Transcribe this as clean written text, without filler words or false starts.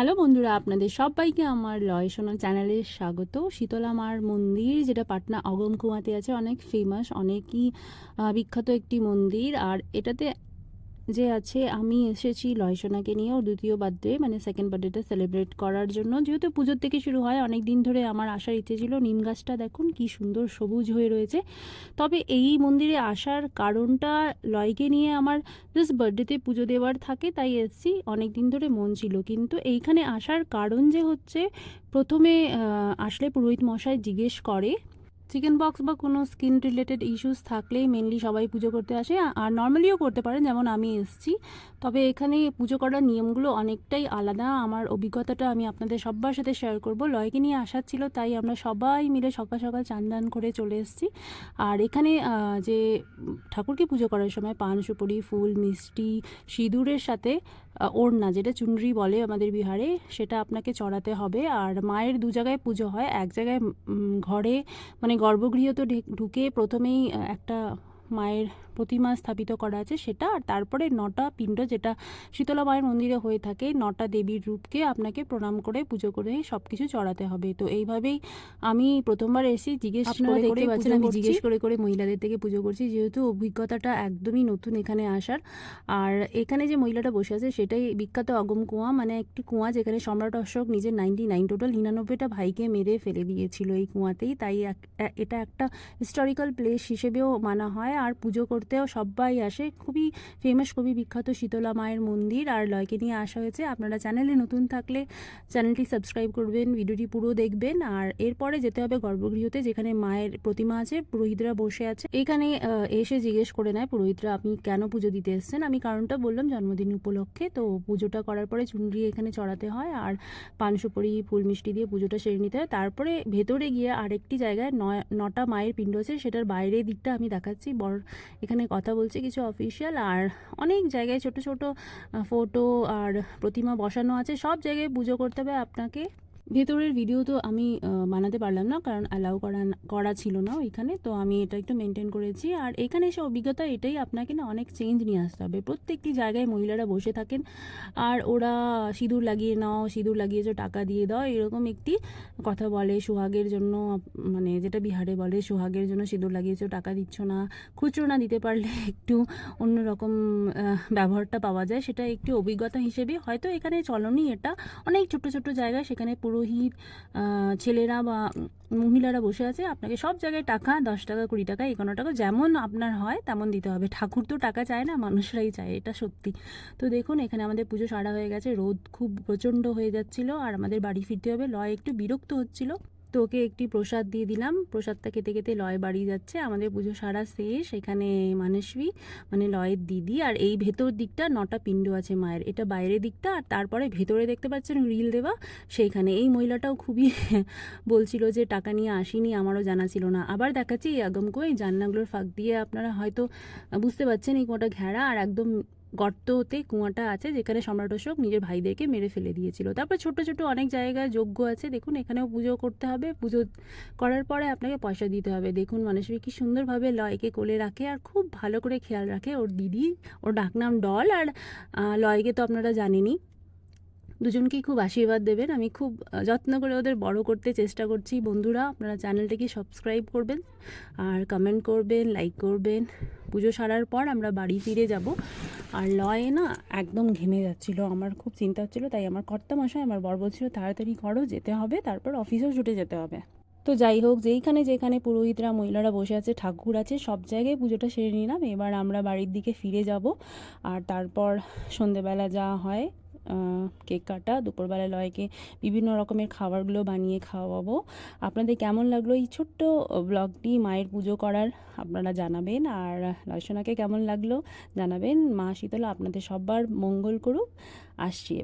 Hello বন্ধুরা, আপনাদের সবাইকে আমার লয় শোনা চ্যানেলে স্বাগত। শীতলা মার মন্দির, যেটা পাটনা অগমকুয়াতে আছে, অনেক ফেমাস, অনেকই বিখ্যাত একটি মন্দির। আর এটাতে যে আছে, আমি এসেছি লয়সোনাকে নিয়ে ওর দ্বিতীয় বার্থডে, মানে সেকেন্ড বার্থডেটা সেলিব্রেট করার জন্য। যেহেতু পুজোর থেকে শুরু হয়, অনেক দিন ধরে আমার আসার ইচ্ছে ছিল। নিম গাছটা দেখুন কি সুন্দর সবুজ হয়ে রয়েছে। তবে এই মন্দিরে আসার কারণটা, লয়কে নিয়ে আমার জাস্ট বার্থডেতে পুজো দেওয়ার থাকে, তাই এসেছি। অনেক দিন ধরে মন ছিল, কিন্তু এইখানে আসার কারণ যে হচ্ছে, প্রথমে আসলে পুরোহিত মশাই জিজ্ঞেস করে চিকেন পক্স বা কোনো স্কিন রিলেটেড ইস্যুস থাকলেই মেনলি সবাই পুজো করতে আসে। আর নর্মালিও করতে পারেন, যেমন আমি এসেছি। তবে এখানে পুজো করার নিয়মগুলো অনেকটাই আলাদা। আমার অভিজ্ঞতাটা আমি আপনাদের সবার সাথে শেয়ার করব। লয়কে নিয়ে আসার ছিল, তাই আমরা সবাই মিলে সকাল সকাল চান দান করে চলে এসেছি। আর এখানে যে ঠাকুরকে পুজো করার সময় পান সুপুরি ফুল মিষ্টি সিঁদুরের সাথে ওড়না, যেটা চুনরি বলে আমাদের বিহারে, সেটা আপনাকে চড়াতে হবে। আর মায়ের দু জায়গায় পুজো হয়। এক জায়গায় ঘরে, মানে গর্ভগৃহ তো ঢুকে প্রথমেই একটা মায়ের প্রতিমা স্থাপিত করা আছে সেটা, আর তারপরে 9টা পিণ্ড, যেটা শীতলা মায়ের মন্দিরে হয়ে থাকে, 9টা দেবীর রূপকে আপনাকে প্রণাম করে পুজো করে সব কিছু চড়াতে হবে। তো এইভাবেই আমি প্রথমবার এসে জিজ্ঞেস করে করে পুজো আমি জিজ্ঞেস করে করে মহিলাদের থেকে পুজো করছি, যেহেতু অভিজ্ঞতাটা একদমই নতুন এখানে আসার। আর এখানে যে মহিলাটা বসে আছে সেটাই বিখ্যাত অগম কুয়া, মানে একটি কুয়া যেখানে সম্রাট অশোক নিজের 99 টোটাল 99টা ভাইকে মেরে ফেলে দিয়েছিল এই কুয়াতেই। তাই এটা একটা হিস্টোরিক্যাল প্লেস হিসেবেও মানা হয়। আর পুজো করতেও সবাই আসে। খুবই ফেমাস, খুবই বিখ্যাত শীতলা মায়ের মন্দির। আর লয়কে নিয়ে আসা হয়েছে। আপনারা চ্যানেলে নতুন থাকলে চ্যানেলটি সাবস্ক্রাইব করবেন, ভিডিওটি পুরো দেখবেন। আর এরপরে যেতে হবে গর্ভগৃহতে, যেখানে মায়ের প্রতিমা আছে, পুরোহিতরা বসে আছে। এখানে এসে জিজ্ঞেস করে নেয় পুরোহিতরা, আপনি কেন পুজো দিতে এসেছেন। আমি কারণটা বললাম, জন্মদিন উপলক্ষে। তো পুজোটা করার পরে চুনরি এখানে চড়াতে হয়, আর পান সুপারি ফুল মিষ্টি দিয়ে পুজোটা সেরে নিতে হয়। তারপরে ভেতরে গিয়ে আরেকটি জায়গায় 9টা মায়ের পিণ্ড আছে, সেটার বাইরের দিকটা আমি দেখাচ্ছি। এখানে কথা বলছে কিছু অফিসিয়াল। আর অনেক জায়গায় ছোট ছোট ফটো আর প্রতিমা বসানো আছে। সব জায়গায় পুজো করতে হবে আপনাকে। ভেতরের ভিডিও তো আমি বানাতে পারলাম না, কারণ অ্যালাউ করা ছিল না ওইখানে। তো আমি এটা একটু মেনটেন করেছি। আর এখানে এসে অভিজ্ঞতা এটাই, আপনাকে না অনেক চেঞ্জ নিয়ে আসতে হবে। প্রত্যেকটি জায়গায় মহিলারা বসে থাকেন, আর ওরা সিঁদুর লাগিয়ে নাও, সিঁদুর লাগিয়েছো টাকা দিয়ে দাও, এরকম একটি কথা বলে। সোহাগের জন্য, মানে যেটা বিহারে বলে, সোহাগের জন্য সিঁদুর লাগিয়েছো টাকা দিচ্ছ না। খুচরো না দিতে পারলে একটু অন্যরকম ব্যবহারটা পাওয়া যায়। সেটা একটি অভিজ্ঞতা হিসেবে হয়তো এখানে চলনি এটা। অনেক ছোট ছোট জায়গায় সেখানে পুরোহিত ছেলেরা বা মহিলারা বসে আছে। আপনাকে সব জায়গায় টাকা, 10 টাকা 20 টাকা 51 টাকা যেমন আপনার হয় তেমন দিতে হবে। ঠাকুর তো টাকা চায় না, মানুষরাই চায়, এটা সত্যি। তো দেখুন, এখানে আমাদের পুজো সারা হয়ে গেছে। রোদ খুব প্রচণ্ড হয়ে যাচ্ছিল, আর আমাদের বাড়ি ফিরতে হবে। লয় একটু বিরক্ত হচ্ছিল, তো ওকে একটি প্রসাদ দিয়ে দিলাম। প্রসাদটা খেতে খেতে লয় বাড়ি যাচ্ছে। আমাদের পুজো সারা শেষ। এখানে মানসী, মানে লয়ের দিদি। আর এই ভেতর দিকটা 9টা পিণ্ড আছে মায়ের, এটা বাইরের দিকটা। আর তারপরে ভেতরে দেখতে পাচ্ছেন রিল দেওয়া, সেইখানে এই মহিলাটাও খুবই বলছিল যে টাকা নিয়ে আসিনি, আমারও জানা ছিল না। আবার দেখাচ্ছি এই আগমকো, এই জানলাগুলোর ফাঁক দিয়ে আপনারা হয়তো বুঝতে পারছেন এই কুয়াটা ঘেরা, আর একদম গর্ততে কুয়াটা আছে, যেখানে সম্রাট অশোক নিজের ভাইদেরকে মেরে ফেলে দিয়েছিল। তারপর ছোট ছোট অনেক জায়গায় যজ্ঞ আছে। দেখুন, এখানেও পুজো করতে হবে। পুজো করার পরে আপনাকে পয়সা দিতে হবে। দেখুন মানুষের কি সুন্দরভাবে লয়কে কোলে রাখে, আর খুব ভালো করে খেয়াল রাখে ওর দিদি। ওর ডাকনাম ডল। আর লয়কে তো আপনারা জানেনই। দুজনকেই খুব আশীর্বাদ দেবেন। আমি খুব যত্ন করে ওদের বড় করতে চেষ্টা করছি। বন্ধুরা, আপনারা চ্যানেলটাকে সাবস্ক্রাইব করবেন, আর কমেন্ট করবেন, লাইক করবেন। পুজো সারার পর আমরা বাড়ি ফিরে যাব। আর লয় না একদম ঘেমে যাচ্ছিল, আমার খুব চিন্তা হচ্ছিলো। তাই আমার কর্তামশাই, আমার বর বলছিল তাড়াতাড়ি করো, যেতে হবে, তারপর অফিসেও ছুটে যেতে হবে। তো যাই হোক, যেখানে যেখানে পুরোহিতরা মহিলারা বসে আছে, ঠাকুর আছে, সব জায়গায় পুজোটা সেরে নিলাম। এবার আমরা বাড়ির দিকে ফিরে যাব। আর তারপর সন্ধেবেলা যা হয়, কেক কাটা, দুপুরবেলা লয়কে বিভিন্ন রকমের খাবারগুলো বানিয়ে খাওয়াবো। আপনাদের কেমন লাগলো এই ছোট্ট ব্লগটি মায়ের পুজো করার, আপনারা জানাবেন। আর লয়সোনাকে কেমন লাগলো জানাবেন। মা শীতলা আপনাদের সবার মঙ্গল করুক। আসছি।